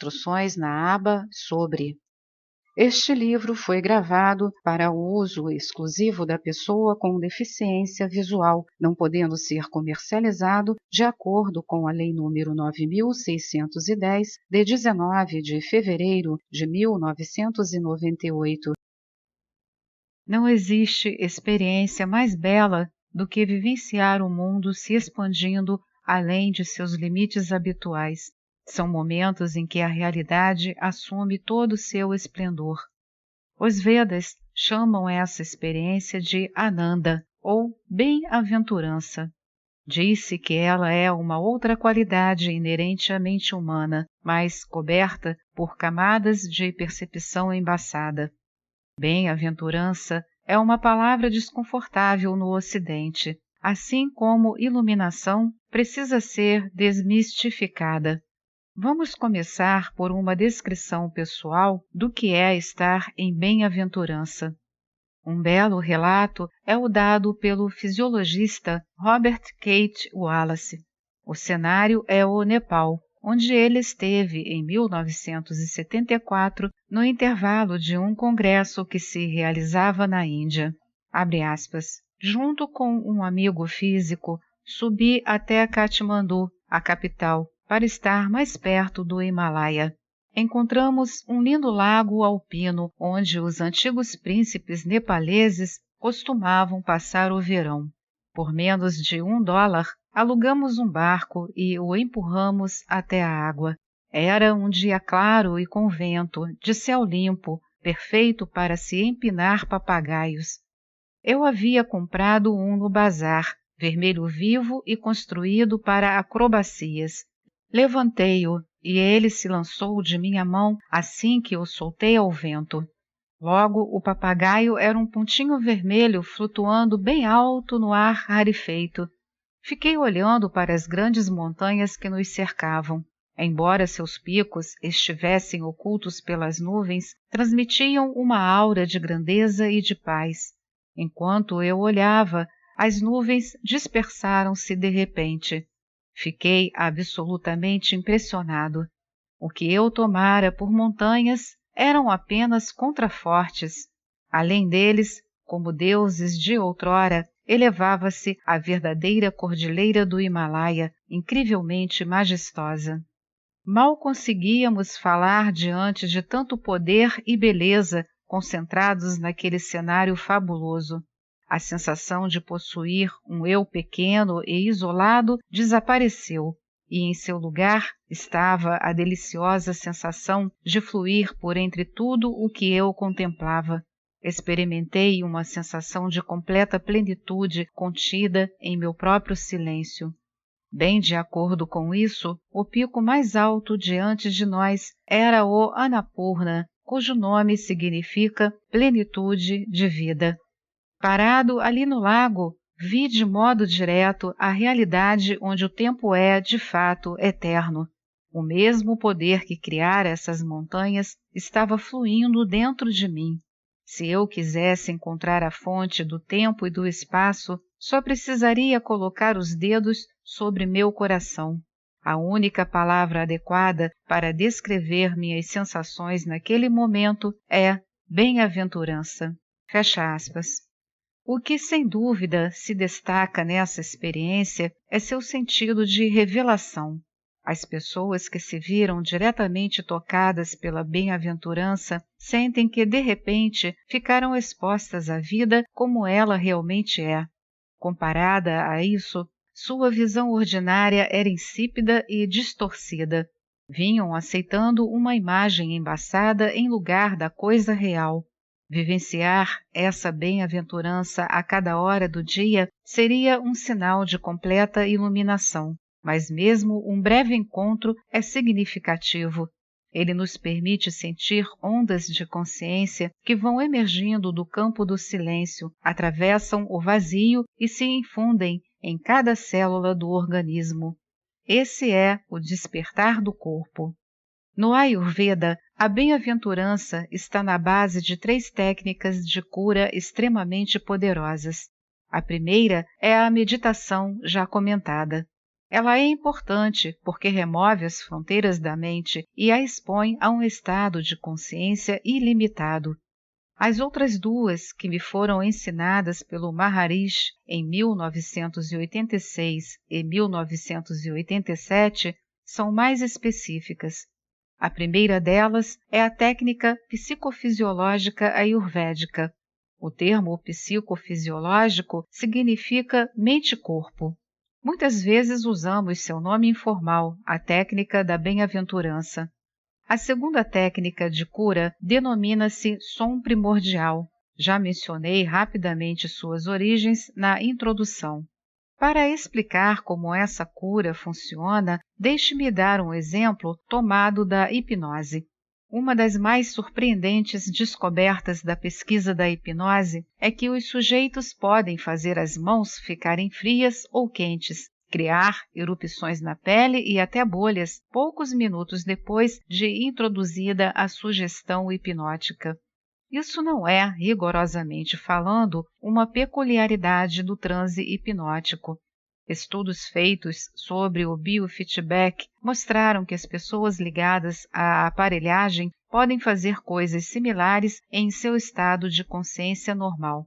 instruções na aba Sobre. Este livro foi gravado para o uso exclusivo da pessoa com deficiência visual, não podendo ser comercializado de acordo com a Lei nº 9.610, de 19 de fevereiro de 1998. Não existe experiência mais bela do que vivenciar o mundo se expandindo além de seus limites habituais. São momentos em que a realidade assume todo o seu esplendor. Os Vedas chamam essa experiência de Ananda, ou bem-aventurança. Diz-se que ela é uma outra qualidade inerente à mente humana, mas coberta por camadas de percepção embaçada. Bem-aventurança é uma palavra desconfortável no Ocidente, assim como iluminação precisa ser desmistificada. Vamos começar por uma descrição pessoal do que é estar em bem-aventurança. Um belo relato é o dado pelo fisiologista Robert Kate Wallace. O cenário é o Nepal, onde ele esteve em 1974, no intervalo de um congresso que se realizava na Índia. Abre aspas. Junto com um amigo físico, subi até Katmandu, a capital, para estar mais perto do Himalaia. Encontramos um lindo lago alpino onde os antigos príncipes nepaleses costumavam passar o verão. Por menos de $1, alugamos um barco e o empurramos até a água. Era um dia claro e com vento, de céu limpo, perfeito para se empinar papagaios. Eu havia comprado um no bazar, vermelho vivo e construído para acrobacias. Levantei-o e ele se lançou de minha mão assim que o soltei ao vento. Logo, o papagaio era um pontinho vermelho flutuando bem alto no ar rarefeito. Fiquei olhando para as grandes montanhas que nos cercavam. Embora seus picos estivessem ocultos pelas nuvens, transmitiam uma aura de grandeza e de paz. Enquanto eu olhava, as nuvens dispersaram-se de repente. Fiquei absolutamente impressionado. O que eu tomara por montanhas eram apenas contrafortes. Além deles, como deuses de outrora, elevava-se a verdadeira cordilheira do Himalaia, incrivelmente majestosa. Mal conseguíamos falar diante de tanto poder e beleza concentrados naquele cenário fabuloso. A sensação de possuir um eu pequeno e isolado desapareceu, e em seu lugar estava a deliciosa sensação de fluir por entre tudo o que eu contemplava. Experimentei uma sensação de completa plenitude contida em meu próprio silêncio. Bem de acordo com isso, o pico mais alto diante de nós era o Annapurna, cujo nome significa plenitude de vida. Parado ali no lago, vi de modo direto a realidade onde o tempo é, de fato, eterno. O mesmo poder que criara essas montanhas estava fluindo dentro de mim. Se eu quisesse encontrar a fonte do tempo e do espaço, só precisaria colocar os dedos sobre meu coração. A única palavra adequada para descrever minhas sensações naquele momento é bem-aventurança. Fecha aspas. O que, sem dúvida, se destaca nessa experiência é seu sentido de revelação. As pessoas que se viram diretamente tocadas pela bem-aventurança sentem que, de repente, ficaram expostas à vida como ela realmente é. Comparada a isso, sua visão ordinária era insípida e distorcida. Vinham aceitando uma imagem embaçada em lugar da coisa real. Vivenciar essa bem-aventurança a cada hora do dia seria um sinal de completa iluminação, mas mesmo um breve encontro é significativo. Ele nos permite sentir ondas de consciência que vão emergindo do campo do silêncio, atravessam o vazio e se infundem em cada célula do organismo. Esse é o despertar do corpo. No Ayurveda, a bem-aventurança está na base de 3 técnicas de cura extremamente poderosas. A primeira é a meditação já comentada. Ela é importante porque remove as fronteiras da mente e a expõe a um estado de consciência ilimitado. As outras duas, que me foram ensinadas pelo Maharishi em 1986 e 1987, são mais específicas. A primeira delas é a técnica psicofisiológica ayurvédica. O termo psicofisiológico significa mente-corpo. Muitas vezes usamos seu nome informal, a técnica da bem-aventurança. A segunda técnica de cura denomina-se som primordial. Já mencionei rapidamente suas origens na introdução. Para explicar como essa cura funciona, deixe-me dar um exemplo tomado da hipnose. Uma das mais surpreendentes descobertas da pesquisa da hipnose é que os sujeitos podem fazer as mãos ficarem frias ou quentes, criar erupções na pele e até bolhas poucos minutos depois de introduzida a sugestão hipnótica. Isso não é, rigorosamente falando, uma peculiaridade do transe hipnótico. Estudos feitos sobre o biofeedback mostraram que as pessoas ligadas à aparelhagem podem fazer coisas similares em seu estado de consciência normal.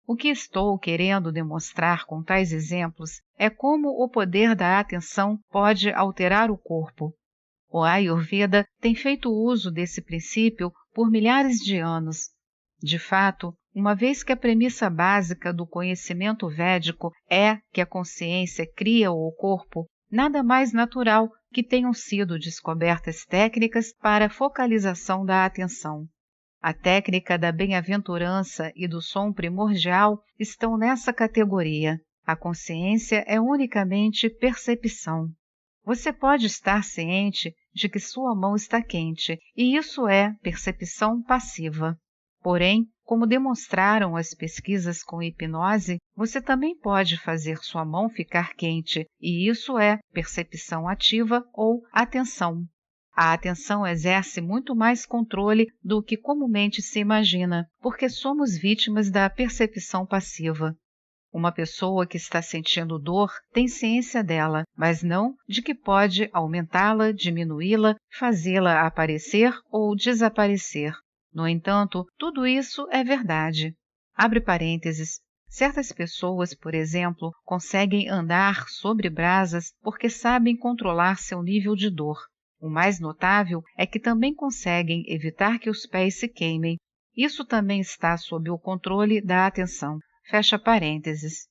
O que estou querendo demonstrar com tais exemplos é como o poder da atenção pode alterar o corpo. O Ayurveda tem feito uso desse princípio por milhares de anos. De fato, uma vez que a premissa básica do conhecimento védico é que a consciência cria o corpo, nada mais natural que tenham sido descobertas técnicas para a focalização da atenção. A técnica da bem-aventurança e do som primordial estão nessa categoria. A consciência é unicamente percepção. Você pode estar ciente de que sua mão está quente, e isso é percepção passiva. Porém, como demonstraram as pesquisas com hipnose, você também pode fazer sua mão ficar quente, e isso é percepção ativa ou atenção. A atenção exerce muito mais controle do que comumente se imagina, porque somos vítimas da percepção passiva. Uma pessoa que está sentindo dor tem ciência dela, mas não de que pode aumentá-la, diminuí-la, fazê-la aparecer ou desaparecer. No entanto, tudo isso é verdade. Abre parênteses. Certas pessoas, por exemplo, conseguem andar sobre brasas porque sabem controlar seu nível de dor. O mais notável é que também conseguem evitar que os pés se queimem. Isso também está sob o controle da atenção. Fecha parênteses.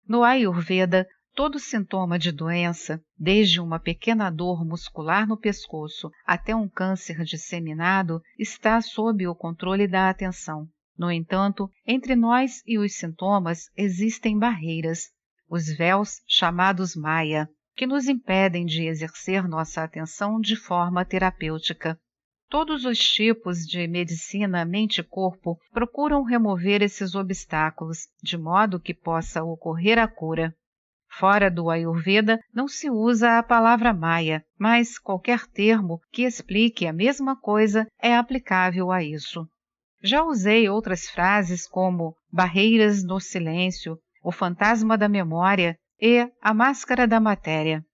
No Ayurveda, todo sintoma de doença, desde uma pequena dor muscular no pescoço até um câncer disseminado, está sob o controle da atenção. No entanto, entre nós e os sintomas existem barreiras, os véus chamados Maya, que nos impedem de exercer nossa atenção de forma terapêutica. Todos os tipos de medicina mente-corpo procuram remover esses obstáculos, de modo que possa ocorrer a cura. Fora do Ayurveda não se usa a palavra Maya, mas qualquer termo que explique a mesma coisa é aplicável a isso. Já usei outras frases como barreiras no silêncio, o fantasma da memória e a máscara da matéria.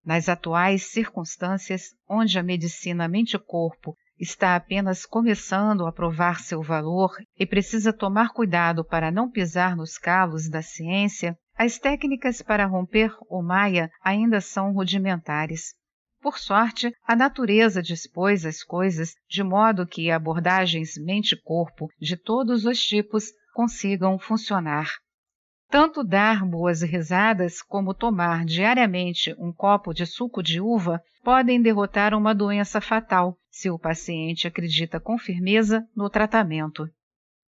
Nas atuais circunstâncias, onde a medicina mente-corpo está apenas começando a provar seu valor e precisa tomar cuidado para não pisar nos calos da ciência, as técnicas para romper o Maya ainda são rudimentares. Por sorte, a natureza dispôs as coisas de modo que abordagens mente-corpo de todos os tipos consigam funcionar. Tanto dar boas risadas como tomar diariamente um copo de suco de uva podem derrotar uma doença fatal, se o paciente acredita com firmeza no tratamento.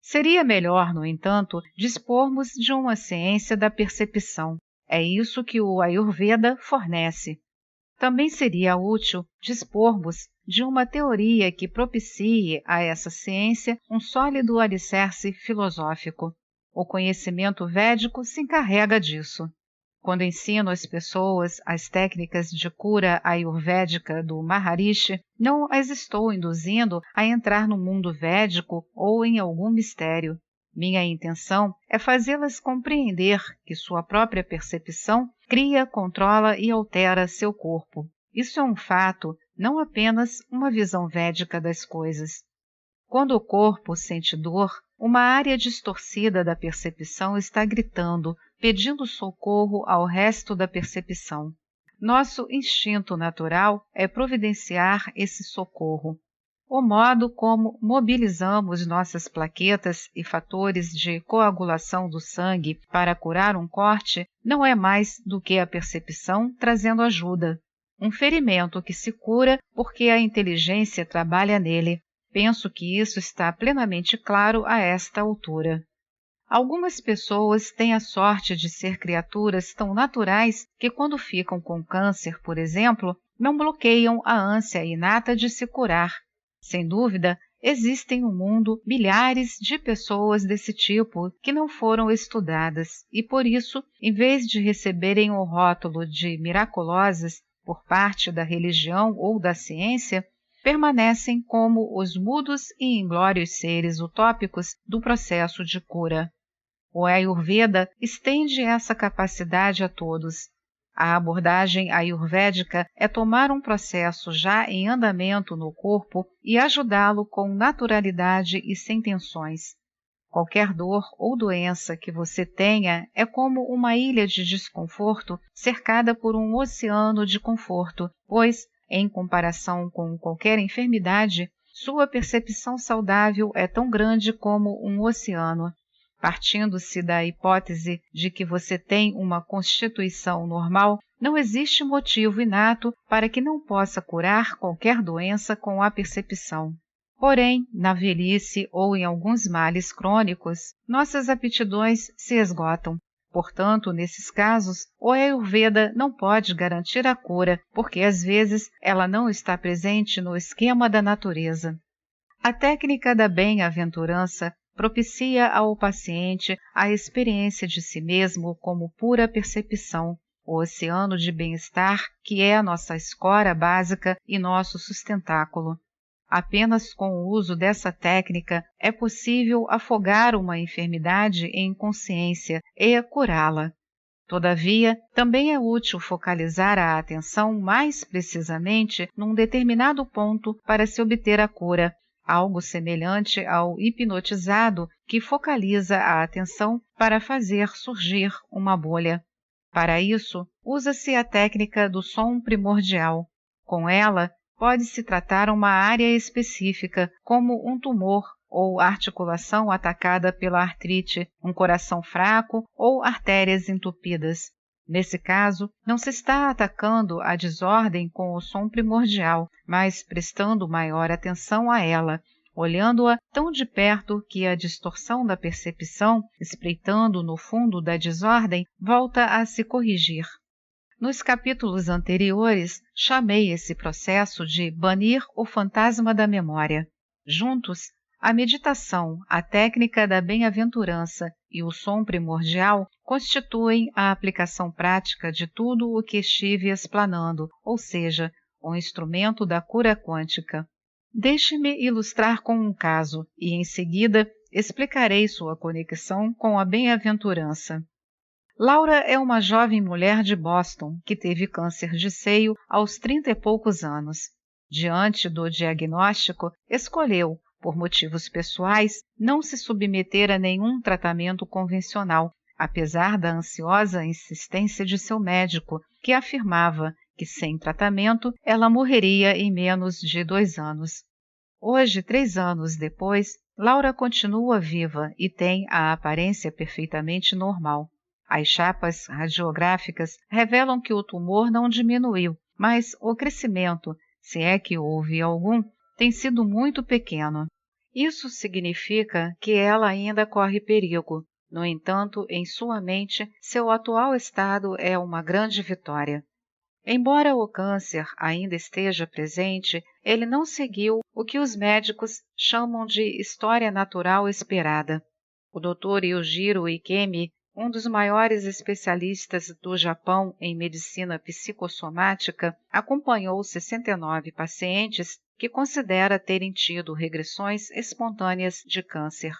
Seria melhor, no entanto, dispormos de uma ciência da percepção. É isso que o Ayurveda fornece. Também seria útil dispormos de uma teoria que propicie a essa ciência um sólido alicerce filosófico. O conhecimento védico se encarrega disso. Quando ensino às pessoas as técnicas de cura ayurvédica do Maharishi, não as estou induzindo a entrar no mundo védico ou em algum mistério. Minha intenção é fazê-las compreender que sua própria percepção cria, controla e altera seu corpo. Isso é um fato, não apenas uma visão védica das coisas. Quando o corpo sente dor, uma área distorcida da percepção está gritando, pedindo socorro ao resto da percepção. Nosso instinto natural é providenciar esse socorro. O modo como mobilizamos nossas plaquetas e fatores de coagulação do sangue para curar um corte não é mais do que a percepção trazendo ajuda. Um ferimento que se cura porque a inteligência trabalha nele. Penso que isso está plenamente claro a esta altura. Algumas pessoas têm a sorte de ser criaturas tão naturais que, quando ficam com câncer, por exemplo, não bloqueiam a ânsia inata de se curar. Sem dúvida, existem no mundo milhares de pessoas desse tipo que não foram estudadas e, por isso, em vez de receberem o rótulo de miraculosas por parte da religião ou da ciência, permanecem como os mudos e inglórios seres utópicos do processo de cura. O Ayurveda estende essa capacidade a todos. A abordagem ayurvédica é tomar um processo já em andamento no corpo e ajudá-lo com naturalidade e sem tensões. Qualquer dor ou doença que você tenha é como uma ilha de desconforto cercada por um oceano de conforto, pois, em comparação com qualquer enfermidade, sua percepção saudável é tão grande como um oceano. Partindo-se da hipótese de que você tem uma constituição normal, não existe motivo inato para que não possa curar qualquer doença com a percepção. Porém, na velhice ou em alguns males crônicos, nossas aptidões se esgotam. Portanto, nesses casos, o Ayurveda não pode garantir a cura, porque às vezes ela não está presente no esquema da natureza. A técnica da bem-aventurança propicia ao paciente a experiência de si mesmo como pura percepção, o oceano de bem-estar que é a nossa escora básica e nosso sustentáculo. Apenas com o uso dessa técnica é possível afogar uma enfermidade em consciência e curá-la. Todavia, também é útil focalizar a atenção mais precisamente num determinado ponto para se obter a cura, algo semelhante ao hipnotizado que focaliza a atenção para fazer surgir uma bolha. Para isso, usa-se a técnica do som primordial. Com ela, pode-se tratar uma área específica, como um tumor ou articulação atacada pela artrite, um coração fraco ou artérias entupidas. Nesse caso, não se está atacando a desordem com o som primordial, mas prestando maior atenção a ela, olhando-a tão de perto que a distorção da percepção, espreitando no fundo da desordem, volta a se corrigir. Nos capítulos anteriores, chamei esse processo de banir o fantasma da memória. Juntos, a meditação, a técnica da bem-aventurança e o som primordial constituem a aplicação prática de tudo o que estive explanando, ou seja, o instrumento da cura quântica. Deixe-me ilustrar com um caso e, em seguida, explicarei sua conexão com a bem-aventurança. Laura é uma jovem mulher de Boston que teve câncer de seio aos 30 e poucos anos. Diante do diagnóstico, escolheu, por motivos pessoais, não se submeter a nenhum tratamento convencional, apesar da ansiosa insistência de seu médico, que afirmava que, sem tratamento, ela morreria em menos de 2 anos. Hoje, 3 anos depois, Laura continua viva e tem a aparência perfeitamente normal. As chapas radiográficas revelam que o tumor não diminuiu, mas o crescimento, se é que houve algum, tem sido muito pequeno. Isso significa que ela ainda corre perigo. No entanto, em sua mente, seu atual estado é uma grande vitória. Embora o câncer ainda esteja presente, ele não seguiu o que os médicos chamam de história natural esperada. O Dr. Yujiro Ikemi, um dos maiores especialistas do Japão em medicina psicossomática, acompanhou 69 pacientes que considera terem tido regressões espontâneas de câncer.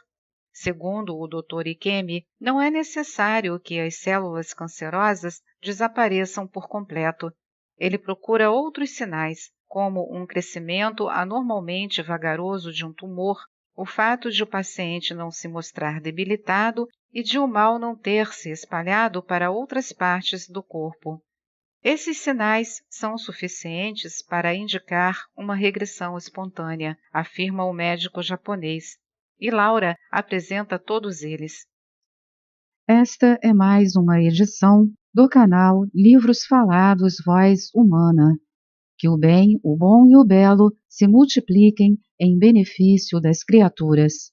Segundo o Dr. Ikemi, não é necessário que as células cancerosas desapareçam por completo. Ele procura outros sinais, como um crescimento anormalmente vagaroso de um tumor, o fato de o paciente não se mostrar debilitado e de o mal não ter se espalhado para outras partes do corpo. Esses sinais são suficientes para indicar uma regressão espontânea, afirma o médico japonês. E Laura apresenta todos eles. Esta é mais uma edição do canal Livros Falados Voz Humana. Que o bem, o bom e o belo se multipliquem em benefício das criaturas.